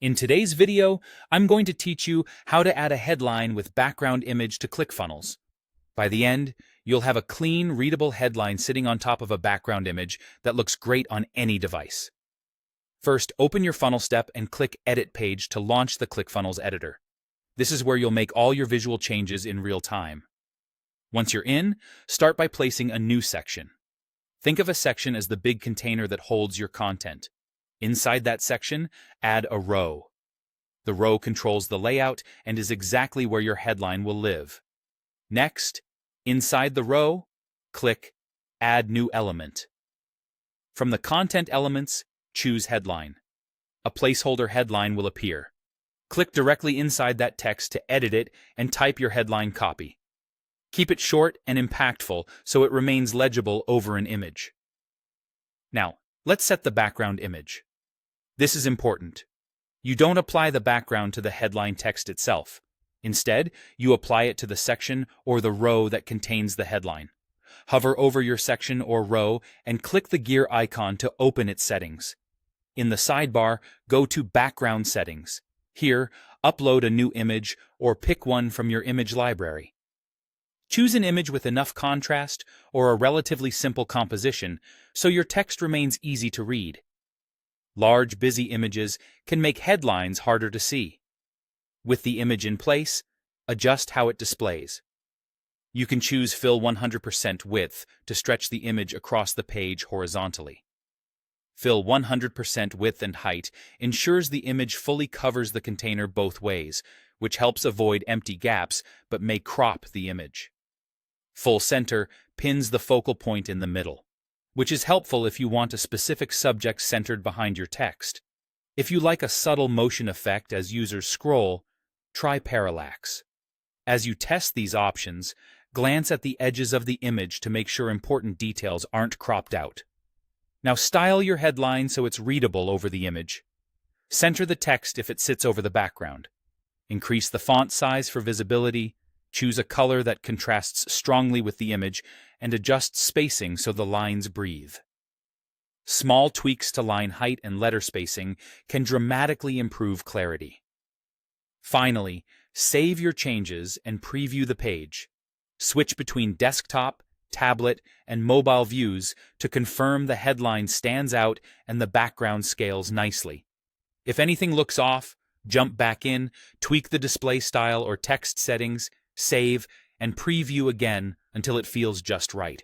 In today's video, I'm going to teach you how to add a headline with background image to ClickFunnels. By the end, you'll have a clean, readable headline sitting on top of a background image that looks great on any device. First, open your funnel step and click Edit Page to launch the ClickFunnels editor. This is where you'll make all your visual changes in real time. Once you're in, start by placing a new section. Think of a section as the big container that holds your content. Inside that section, add a row. The row controls the layout and is exactly where your headline will live. Next, inside the row, click Add New Element. From the content elements, choose Headline. A placeholder headline will appear. Click directly inside that text to edit it and type your headline copy. Keep it short and impactful so it remains legible over an image. Now, let's set the background image. This is important. You don't apply the background to the headline text itself. Instead, you apply it to the section or the row that contains the headline. Hover over your section or row and click the gear icon to open its settings. In the sidebar, go to Background Settings. Here, upload a new image or pick one from your image library. Choose an image with enough contrast or a relatively simple composition so your text remains easy to read. Large, busy images can make headlines harder to see. With the image in place, adjust how it displays. You can choose Fill 100% width to stretch the image across the page horizontally. Fill 100% width and height ensures the image fully covers the container both ways, which helps avoid empty gaps but may crop the image. Full center pins the focal point in the middle, which is helpful if you want a specific subject centered behind your text. If you like a subtle motion effect as users scroll, try parallax. As you test these options, glance at the edges of the image to make sure important details aren't cropped out. Now style your headline so it's readable over the image. Center the text if it sits over the background. Increase the font size for visibility. Choose a color that contrasts strongly with the image and adjust spacing so the lines breathe. Small tweaks to line height and letter spacing can dramatically improve clarity. Finally, save your changes and preview the page. Switch between desktop, tablet, and mobile views to confirm the headline stands out and the background scales nicely. If anything looks off, jump back in, tweak the display style or text settings, save, and preview again until it feels just right.